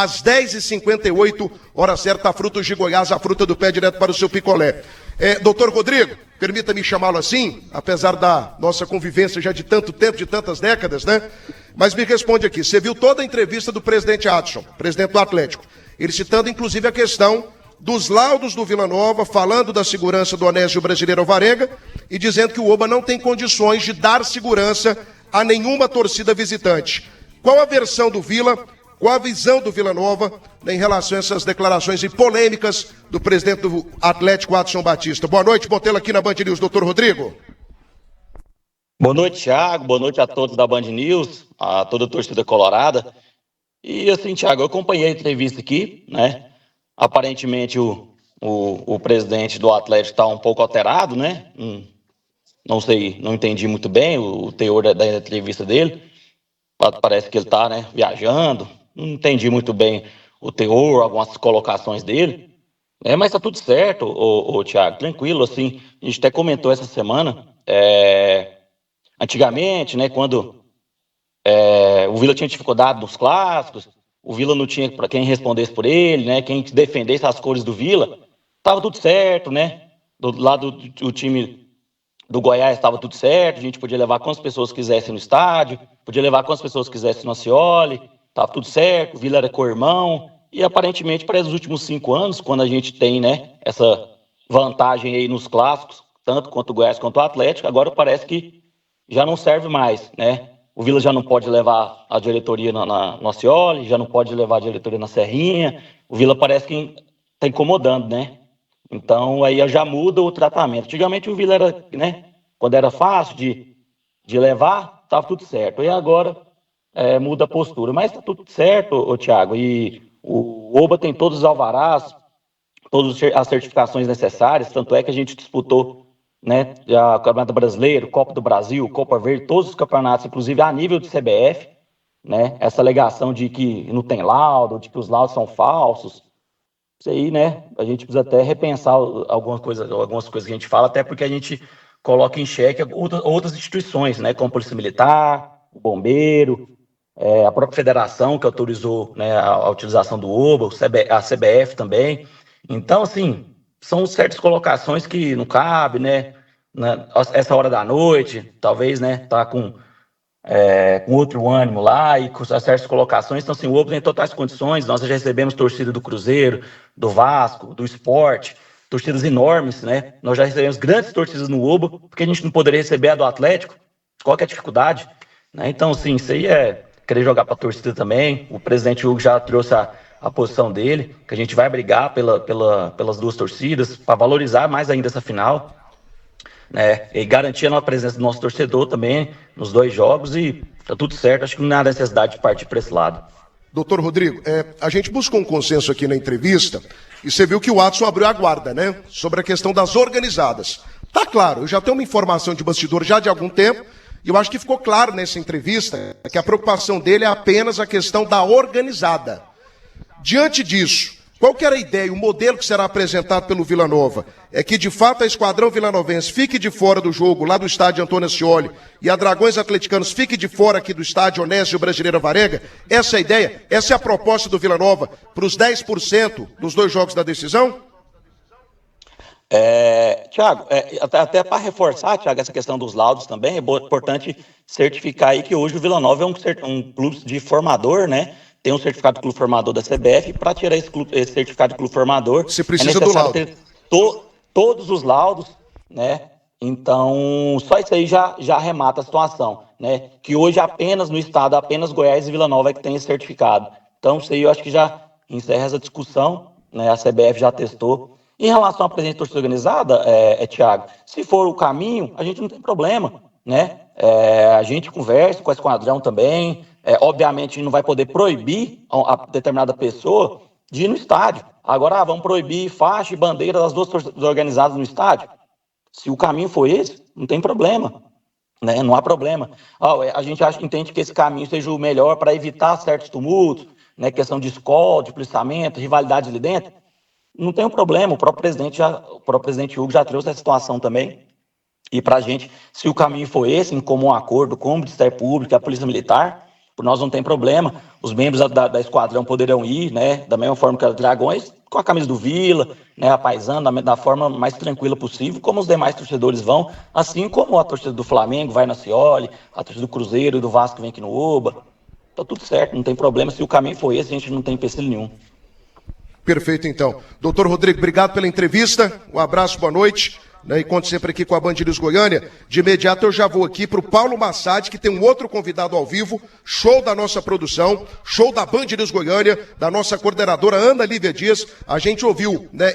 às 10h58, hora certa, a Frutos de Goiás, a fruta do pé direto para o seu picolé. Doutor Rodrigo, permita-me chamá-lo assim, apesar da nossa convivência já de tanto tempo, de tantas décadas, né? Mas me responde aqui, você viu toda a entrevista do presidente Adson, presidente do Atlético, ele citando inclusive a questão dos laudos do Vila Nova, falando da segurança do Onésio Brasileiro Alvarenga e dizendo que o Oba não tem condições de dar segurança a nenhuma torcida visitante. Qual a versão do Vila, qual a visão do Vila Nova em relação a essas declarações e polêmicas do presidente do Atlético, Adson Batista? Boa noite, bom tê-lo aqui na Band News, doutor Rodrigo. Boa noite, Thiago, boa noite a todos da Band News, a toda a torcida colorada. E assim, Thiago, eu acompanhei a entrevista aqui, né? Aparentemente o presidente do Atlético está um pouco alterado, né? Não sei, não entendi muito bem o teor da entrevista dele. Parece que ele está, né, viajando. Não entendi muito bem o teor, algumas colocações dele. Mas está tudo certo, Thiago, tranquilo. Assim, a gente até comentou essa semana. Antigamente, né, quando o Vila tinha dificuldade nos clássicos, o Vila não tinha para quem respondesse por ele, né? Quem defendesse as cores do Vila, estava tudo certo, né? Do lado do time do Goiás estava tudo certo, a gente podia levar quantas pessoas quisesse no estádio, podia levar quantas pessoas quisesse no Acioli, estava tudo certo, o Vila era co-irmão, e aparentemente para os últimos 5 anos, quando a gente tem, né, essa vantagem aí nos clássicos, tanto quanto o Goiás quanto o Atlético, agora parece que já não serve mais, né? O Vila já não pode levar a diretoria no Acioli, já não pode levar a diretoria na Serrinha. O Vila parece que está incomodando, né? Então, aí já muda o tratamento. Antigamente o Vila era, né? Quando era fácil de levar, estava tudo certo. E agora muda a postura. Mas está tudo certo, Thiago. E o Oba tem todos os alvarás, todas as certificações necessárias. Tanto é que a gente disputou, né, o Campeonato Brasileiro, Copa do Brasil, Copa Verde, todos os campeonatos, inclusive a nível de CBF, né, essa alegação de que não tem laudo, de que os laudos são falsos, isso aí, né, a gente precisa até repensar algumas coisas que a gente fala, até porque a gente coloca em xeque outras instituições, né, como a Polícia Militar, o Bombeiro, a própria federação que autorizou, né, a utilização do OBA, a CBF também. Então, assim, são certas colocações que não cabe, né? Essa hora da noite, talvez, né? Tá com outro ânimo lá e com certas colocações. Então, assim, o Oba tem totais condições. Nós já recebemos torcida do Cruzeiro, do Vasco, do Sport, torcidas enormes, né? Nós já recebemos grandes torcidas no Oba, porque a gente não poderia receber a do Atlético. Qual que é a dificuldade? Né? Então, assim, isso aí é querer jogar para a torcida também. O presidente Hugo já trouxe a posição dele, que a gente vai brigar pelas duas torcidas, para valorizar mais ainda essa final, né? E garantir a presença do nosso torcedor também nos 2 jogos, e tá tudo certo, acho que não há necessidade de partir para esse lado. Doutor Rodrigo, a gente buscou um consenso aqui na entrevista, e você viu que o Adson abriu a guarda, né? Sobre a questão das organizadas. Tá claro, eu já tenho uma informação de bastidor já de algum tempo, e eu acho que ficou claro nessa entrevista que a preocupação dele é apenas a questão da organizada. Diante disso, qual que era a ideia, o modelo que será apresentado pelo Vila Nova? É que, de fato, a Esquadrão Vilanovense fique de fora do jogo, lá do estádio Antônio Ascioli, e a Dragões Atleticanos fique de fora aqui do estádio Onésio Brasileiro Alvarenga? Essa é a ideia? Essa é a proposta do Vila Nova para os 10% dos 2 jogos da decisão? Thiago, até para reforçar, Thiago, essa questão dos laudos também, é importante certificar aí que hoje o Vila Nova é um clube de formador, né? Tem um certificado de clube formador da CBF, e para tirar esse certificado de clube formador, você precisa do laudo. Ter todos os laudos, né? Então, só isso aí já arremata a situação, né? Que hoje apenas no estado, apenas Goiás e Vila Nova é que tem esse certificado. Então, isso aí eu acho que já encerra essa discussão, né? A CBF já testou. Em relação à presença de torcida organizada, Thiago, se for o caminho, a gente não tem problema, né? A gente conversa com o Esquadrão também. Obviamente, a gente não vai poder proibir a determinada pessoa de ir no estádio. Agora, vamos proibir faixa e bandeira das 2 torcidas organizadas no estádio? Se o caminho for esse, não tem problema, né? Não há problema. A gente entende que esse caminho seja o melhor para evitar certos tumultos, né? Questão de escola, de policiamento, rivalidade ali dentro. Não tem um problema, o próprio presidente Hugo já trouxe essa situação também. E para a gente, se o caminho for esse, em comum acordo com o Ministério Público e a Polícia Militar, por nós não tem problema. Os membros da esquadrão poderão ir, né, da mesma forma que os Dragões, com a camisa do Vila, né, apaisando da forma mais tranquila possível, como os demais torcedores vão, assim como a torcida do Flamengo vai na Cioli, a torcida do Cruzeiro e do Vasco vem aqui no Oba. Tá tudo certo, não tem problema. Se o caminho for esse, a gente não tem empecilho nenhum. Perfeito, então. Doutor Rodrigo, obrigado pela entrevista. Um abraço, boa noite. E conto sempre aqui com a Band News Goiânia. De imediato eu já vou aqui para o Paulo Massad, que tem um outro convidado ao vivo, show da nossa produção, show da Band News Goiânia, da nossa coordenadora Ana Lívia Dias. A gente ouviu, né?